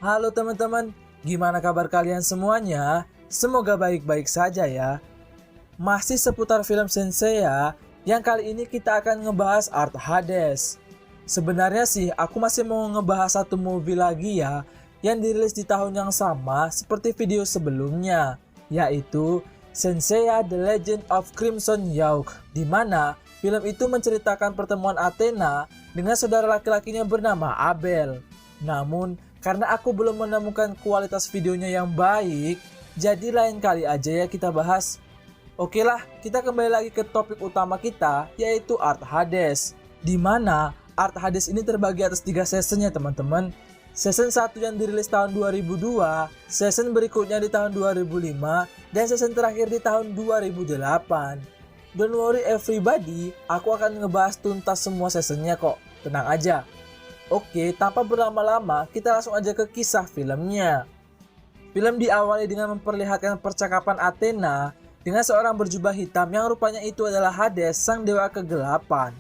Halo teman-teman, gimana kabar kalian semuanya? Semoga baik-baik saja ya. Masih seputar film Senseiya, yang kali ini kita akan ngebahas Art Hades. Sebenarnya sih aku masih mau ngebahas satu movie lagi ya, yang dirilis di tahun yang sama seperti video sebelumnya, yaitu Senseiya The Legend of Crimson Yauk, di mana film itu menceritakan pertemuan Athena dengan saudara laki-lakinya bernama Abel. Namun, karena aku belum menemukan kualitas videonya yang baik, jadi lain kali aja ya kita bahas. Oke lah, kita kembali lagi ke topik utama kita, yaitu Art Hades. Di mana Art Hades ini terbagi atas 3 seasonnya teman-teman. Season 1 yang dirilis tahun 2002, season berikutnya di tahun 2005, dan season terakhir di tahun 2008. Don't worry everybody, aku akan ngebahas tuntas semua seasonnya kok, tenang aja. Oke, tanpa berlama-lama, kita langsung aja ke kisah filmnya. Film diawali dengan memperlihatkan percakapan Athena dengan seorang berjubah hitam yang rupanya itu adalah Hades, sang dewa kegelapan,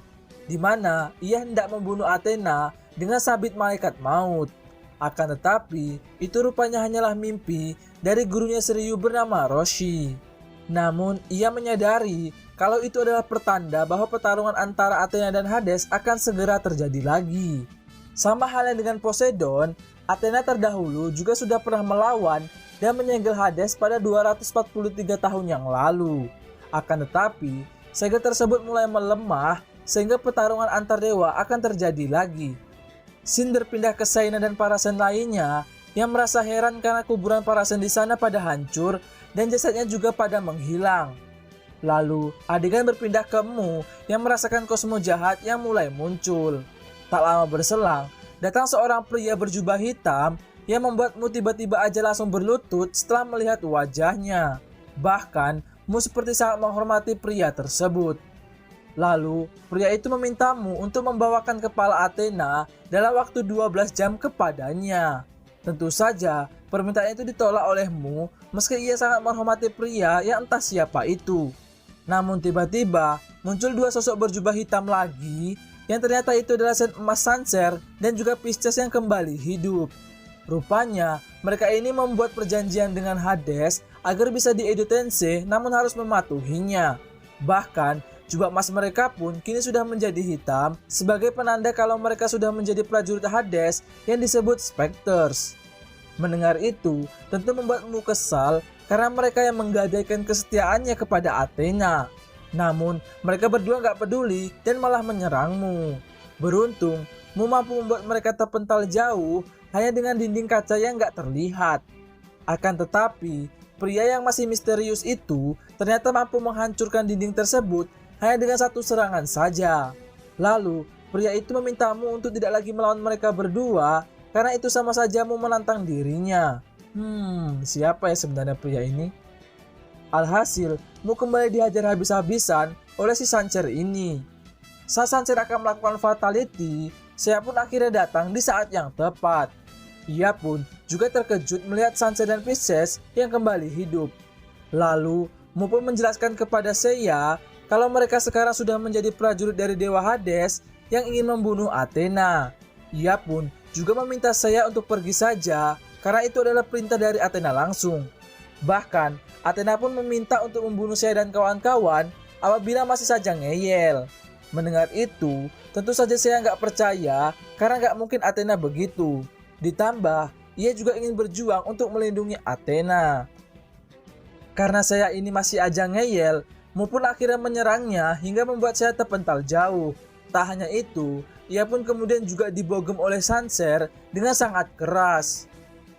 di mana ia hendak membunuh Athena dengan sabit malaikat maut. Akan tetapi, itu rupanya hanyalah mimpi dari gurunya Shiryu bernama Roshi. Namun, ia menyadari kalau itu adalah pertanda bahwa pertarungan antara Athena dan Hades akan segera terjadi lagi. Sama halnya dengan Poseidon, Athena terdahulu juga sudah pernah melawan dan menyegel Hades pada 243 tahun yang lalu. Akan tetapi, segel tersebut mulai melemah sehingga pertarungan antar dewa akan terjadi lagi. Shin berpindah ke Shaina dan para Shen lainnya yang merasa heran karena kuburan para Shen di sana pada hancur dan jasadnya juga pada menghilang. Lalu, adegan berpindah ke Mu yang merasakan kosmo jahat yang mulai muncul. Tak lama berselang, datang seorang pria berjubah hitam yang membuat Mu tiba-tiba aja langsung berlutut setelah melihat wajahnya. Bahkan, Mu seperti sangat menghormati pria tersebut. Lalu, pria itu meminta Mu untuk membawakan kepala Athena dalam waktu 12 jam kepadanya. Tentu saja, permintaan itu ditolak oleh Mu meski ia sangat menghormati pria yang entah siapa itu. Namun tiba-tiba, muncul 2 sosok berjubah hitam lagi yang ternyata itu adalah Shen emas Sancer dan juga Pisces yang kembali hidup. Rupanya, mereka ini membuat perjanjian dengan Hades agar bisa di Edo Tensei namun harus mematuhinya. Bahkan, jubah emas mereka pun kini sudah menjadi hitam sebagai penanda kalau mereka sudah menjadi prajurit Hades yang disebut Spectres. Mendengar itu, tentu membuat Mu kesal karena mereka yang menggadaikan kesetiaannya kepada Athena. Namun, mereka berdua gak peduli dan malah menyerang Mu. Beruntung, Mu mampu membuat mereka terpental jauh hanya dengan dinding kaca yang gak terlihat. Akan tetapi, pria yang masih misterius itu ternyata mampu menghancurkan dinding tersebut hanya dengan 1 serangan saja. Lalu, pria itu meminta Mu untuk tidak lagi melawan mereka berdua karena itu sama saja Mu menantang dirinya. Siapa ya sebenarnya pria ini? Alhasil, Mu kembali dihajar habis-habisan oleh si Sancer ini. Saat Sancer akan melakukan fatality, saya pun akhirnya datang di saat yang tepat. Ia pun juga terkejut melihat Sancer dan Pisces yang kembali hidup. Lalu, Mu pun menjelaskan kepada Seiya kalau mereka sekarang sudah menjadi prajurit dari Dewa Hades yang ingin membunuh Athena. Ia pun juga meminta Seiya untuk pergi saja karena itu adalah perintah dari Athena langsung. Bahkan, Athena pun meminta untuk membunuh Seiya dan kawan-kawan apabila masih saja ngeyel. Mendengar itu, tentu saja Seiya nggak percaya karena nggak mungkin Athena begitu. Ditambah, ia juga ingin berjuang untuk melindungi Athena. Karena Seiya ini masih aja ngeyel, Mu pun akhirnya menyerangnya hingga membuat Seiya terpental jauh. Tak hanya itu, ia pun kemudian juga dibogem oleh Sancer dengan sangat keras.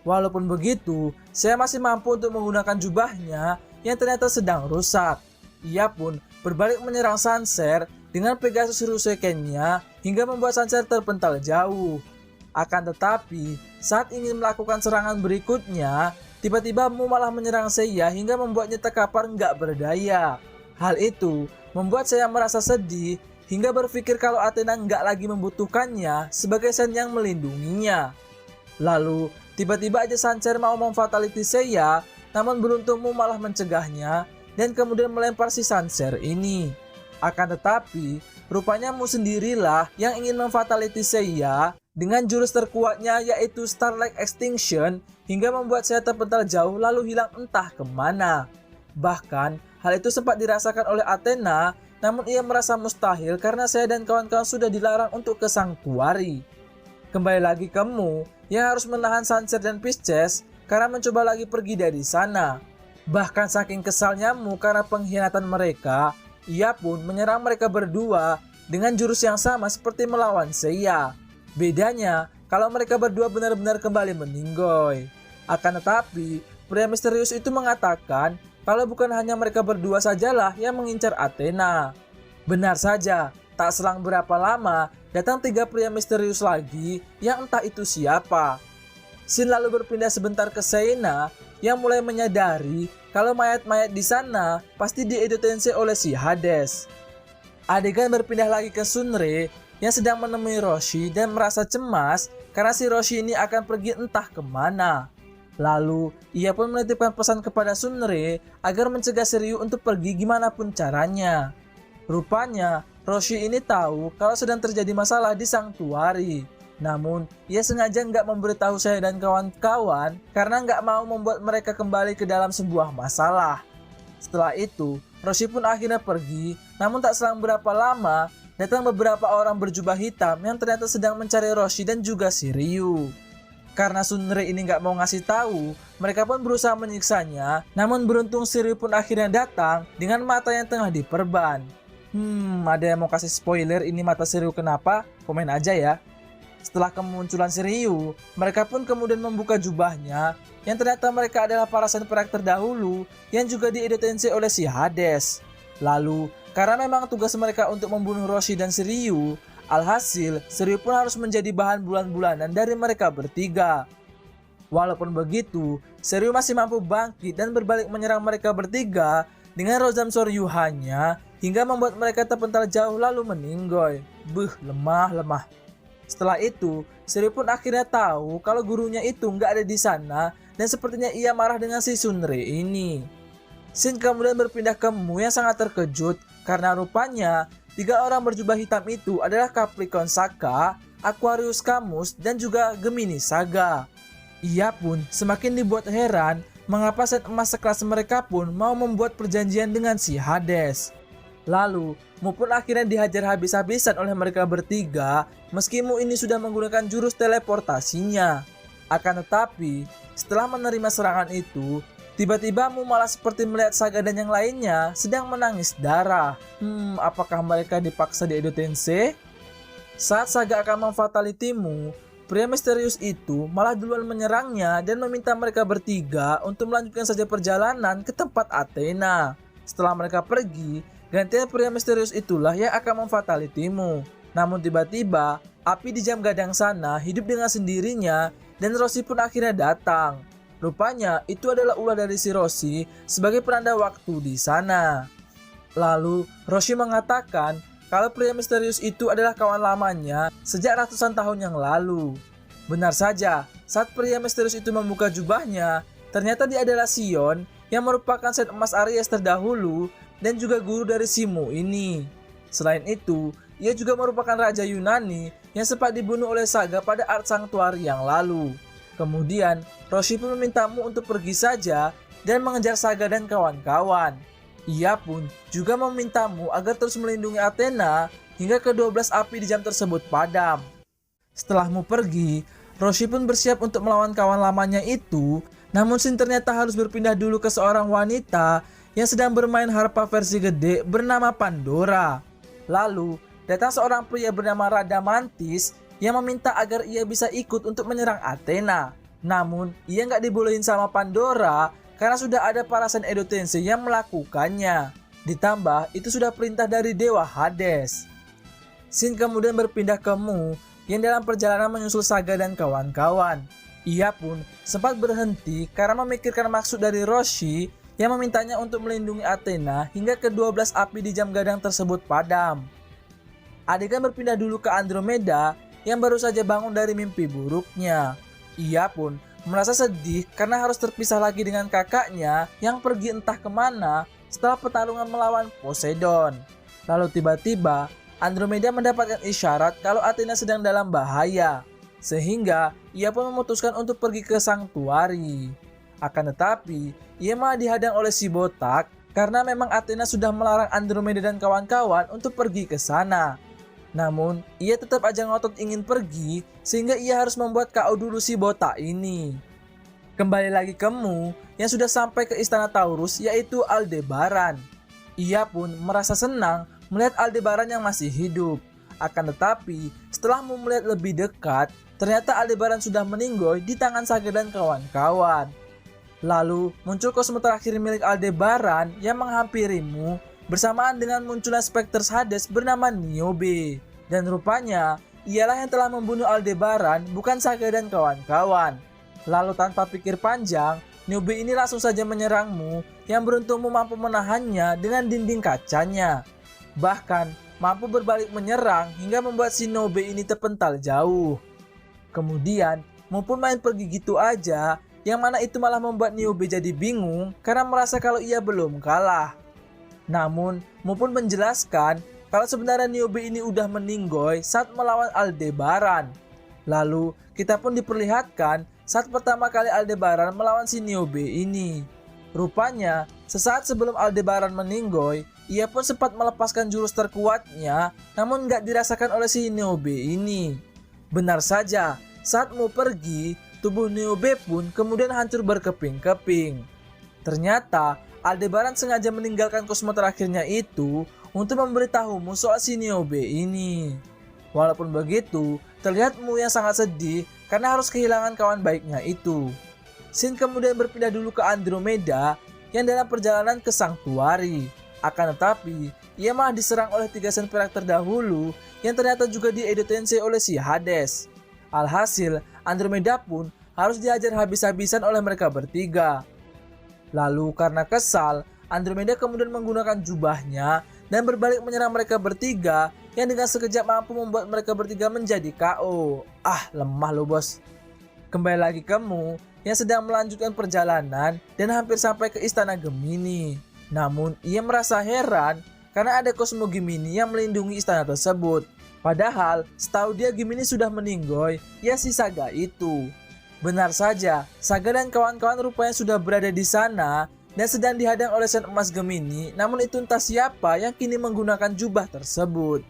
Walaupun begitu, Seiya masih mampu untuk menggunakan jubahnya yang ternyata sedang rusak. Ia pun berbalik menyerang Sancer dengan Pegasus Rusekennya hingga membuat Sancer terpental jauh. Akan tetapi, saat ingin melakukan serangan berikutnya, tiba-tiba Mu malah menyerang Seiya hingga membuatnya terkapar nggak berdaya. Hal itu membuat Seiya merasa sedih hingga berpikir kalau Athena nggak lagi membutuhkannya sebagai Shen yang melindunginya. Lalu, tiba-tiba aja Sancer mau memfatality Seiya, namun beruntung Mu malah mencegahnya dan kemudian melempar si Sancer ini. Akan tetapi, rupanya Mu sendirilah yang ingin memfatality Seiya dengan jurus terkuatnya yaitu Starlight Extinction hingga membuat saya terpental jauh lalu hilang entah kemana. Bahkan hal itu sempat dirasakan oleh Athena, namun ia merasa mustahil karena saya dan kawan-kawan sudah dilarang untuk ke Sanctuary. Kembali lagi kamu yang harus menahan Sunset dan Pisces karena mencoba lagi pergi dari sana. Bahkan saking kesalnya Mu karena pengkhianatan mereka, ia pun menyerang mereka berdua dengan jurus yang sama seperti melawan Seiya. Bedanya, kalau mereka berdua benar-benar kembali meninggoy. Akan tetapi, pria misterius itu mengatakan kalau bukan hanya mereka berdua sajalah yang mengincar Athena. Benar saja, tak selang berapa lama, datang 3 pria misterius lagi yang entah itu siapa. Shin lalu berpindah sebentar ke Seina yang mulai menyadari kalau mayat-mayat di sana pasti di-Edo Tensei oleh si Hades. Adegan berpindah lagi ke Sunre yang sedang menemui Roshi dan merasa cemas karena si Roshi ini akan pergi entah kemana. Lalu, ia pun menitipkan pesan kepada Sunre agar mencegah Shiryu untuk pergi gimana pun caranya. Rupanya, Roshi ini tahu kalau sedang terjadi masalah di Sanctuary. Namun, ia sengaja nggak memberitahu saya dan kawan-kawan karena nggak mau membuat mereka kembali ke dalam sebuah masalah. Setelah itu, Roshi pun akhirnya pergi, namun tak selang berapa lama, datang beberapa orang berjubah hitam yang ternyata sedang mencari Roshi dan juga Shiryu. Karena Sunre ini nggak mau ngasih tahu, mereka pun berusaha menyiksanya, namun beruntung Shiryu pun akhirnya datang dengan mata yang tengah diperban. Ada yang mau kasih spoiler ini mata Shiryu kenapa? Komen aja ya. Setelah kemunculan Shiryu, mereka pun kemudian membuka jubahnya, yang ternyata mereka adalah para samurai terdahulu yang juga di-Edo Tensei oleh si Hades. Lalu, karena memang tugas mereka untuk membunuh Roshi dan Shiryu, alhasil Shiryu pun harus menjadi bahan bulan-bulanan dari mereka bertiga. Walaupun begitu, Shiryu masih mampu bangkit dan berbalik menyerang mereka bertiga dengan Rozam Soryuhannya hingga membuat mereka terpental jauh lalu meninggoy. Lemah. Setelah itu, Shiryu pun akhirnya tahu kalau gurunya itu nggak ada di sana dan sepertinya ia marah dengan si Sunre ini. Shin kemudian berpindah ke Mu yang sangat terkejut karena rupanya 3 orang berjubah hitam itu adalah Capricorn Saka, Aquarius Camus, dan juga Gemini Saga. Ia pun semakin dibuat heran mengapa set emas sekelas mereka pun mau membuat perjanjian dengan si Hades. Lalu, Mu pun akhirnya dihajar habis-habisan oleh mereka bertiga meski Mu ini sudah menggunakan jurus teleportasinya. Akan tetapi, setelah menerima serangan itu, tiba-tiba Mu malah seperti melihat Saga dan yang lainnya sedang menangis darah. Apakah mereka dipaksa di Edo Tensei? Saat Saga akan memfatality Mu, pria misterius itu malah duluan menyerangnya dan meminta mereka bertiga untuk melanjutkan saja perjalanan ke tempat Athena. Setelah mereka pergi, gantian pria misterius itulah yang akan memfatality Mu. Namun tiba-tiba, api di jam gadang sana hidup dengan sendirinya dan Roshi pun akhirnya datang. Rupanya itu adalah ulah dari si Roshi sebagai penanda waktu di sana. Lalu Roshi mengatakan kalau pria misterius itu adalah kawan lamanya sejak ratusan tahun yang lalu. Benar saja, saat pria misterius itu membuka jubahnya, ternyata dia adalah Sion yang merupakan set emas Aries terdahulu dan juga guru dari Mu ini. Selain itu, ia juga merupakan raja Yunani yang sempat dibunuh oleh Saga pada Art Sanctuary yang lalu. Kemudian, Roshi pun meminta Mu untuk pergi saja dan mengejar Saga dan kawan-kawan. Ia pun juga meminta Mu agar terus melindungi Athena hingga ke-12 api di jam tersebut padam. Setelah Mu pergi, Roshi pun bersiap untuk melawan kawan lamanya itu, namun Shin ternyata harus berpindah dulu ke seorang wanita yang sedang bermain harpa versi gede bernama Pandora. Lalu, datang seorang pria bernama Radamantis yang meminta agar ia bisa ikut untuk menyerang Athena. Namun, ia nggak dibolehin sama Pandora karena sudah ada para Sen Edo Tensei yang melakukannya. Ditambah, itu sudah perintah dari Dewa Hades. Shin kemudian berpindah ke Mu yang dalam perjalanan menyusul Saga dan kawan-kawan. Ia pun sempat berhenti karena memikirkan maksud dari Roshi yang memintanya untuk melindungi Athena hingga ke-12 api di jam gadang tersebut padam. Adegan berpindah dulu ke Andromeda yang baru saja bangun dari mimpi buruknya. Ia pun merasa sedih karena harus terpisah lagi dengan kakaknya yang pergi entah kemana setelah pertarungan melawan Poseidon. Lalu tiba-tiba Andromeda mendapatkan isyarat kalau Athena sedang dalam bahaya. sehingga ia pun memutuskan untuk pergi ke Sanctuary. Akan tetapi, ia malah dihadang oleh si botak karena memang Athena sudah melarang Andromeda dan kawan-kawan untuk pergi ke sana. Namun, ia tetap aja ngotot ingin pergi sehingga ia harus membuat KO dulu si botak ini. Kembali lagi ke Mu yang sudah sampai ke istana Taurus, yaitu Aldebaran. Ia pun merasa senang melihat Aldebaran yang masih hidup. Akan tetapi, setelah Mu melihat lebih dekat, ternyata Aldebaran sudah meninggoy di tangan Saga dan kawan-kawan. Lalu muncul kosmo terakhir milik Aldebaran yang menghampiri Mu bersamaan dengan munculnya Spectres Hades bernama Niobe. Dan rupanya ialah yang telah membunuh Aldebaran, bukan Saga dan kawan-kawan. Lalu tanpa pikir panjang, Niobe ini langsung saja menyerang Mu yang beruntung Mu mampu menahannya dengan dinding kacanya. Bahkan mampu berbalik menyerang hingga membuat si Niobe ini terpental jauh. Kemudian Mu pun main pergi gitu aja, yang mana itu malah membuat Niobe jadi bingung karena merasa kalau ia belum kalah. Namun, Mu pun menjelaskan kalau sebenarnya Niobe ini udah meninggoy saat melawan Aldebaran. Lalu, kita pun diperlihatkan saat pertama kali Aldebaran melawan si Niobe ini. Rupanya, sesaat sebelum Aldebaran meninggoy, ia pun sempat melepaskan jurus terkuatnya, namun gak dirasakan oleh si Niobe ini. Benar saja, saat Mu pergi, tubuh Niobe pun kemudian hancur berkeping-keping. Ternyata, Aldebaran sengaja meninggalkan kosmo terakhirnya itu untuk memberitahu Mu soal si Niobe ini. Walaupun begitu, terlihat Mu yang sangat sedih karena harus kehilangan kawan baiknya itu. Shin kemudian berpindah dulu ke Andromeda yang dalam perjalanan ke Sanctuary. Akan tetapi, ia malah diserang oleh 3 Sen Perak terdahulu yang ternyata juga di-Edo Tensei oleh si Hades. Alhasil, Andromeda pun harus dihajar habis-habisan oleh mereka bertiga. Lalu karena kesal, Andromeda kemudian menggunakan jubahnya dan berbalik menyerang mereka bertiga yang dengan sekejap mampu membuat mereka bertiga menjadi KO. Lemah lo bos. Kembali lagi ke Mu yang sedang melanjutkan perjalanan dan hampir sampai ke istana Gemini. Namun ia merasa heran karena ada kosmo Gemini yang melindungi istana tersebut. Padahal setahu dia Gemini sudah meninggoy ya si Saga itu. Benar saja, Saga dan kawan-kawan rupanya sudah berada di sana dan sedang dihadang oleh Sen Emas Gemini, namun itu entah siapa yang kini menggunakan jubah tersebut.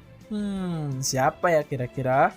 Siapa ya kira-kira?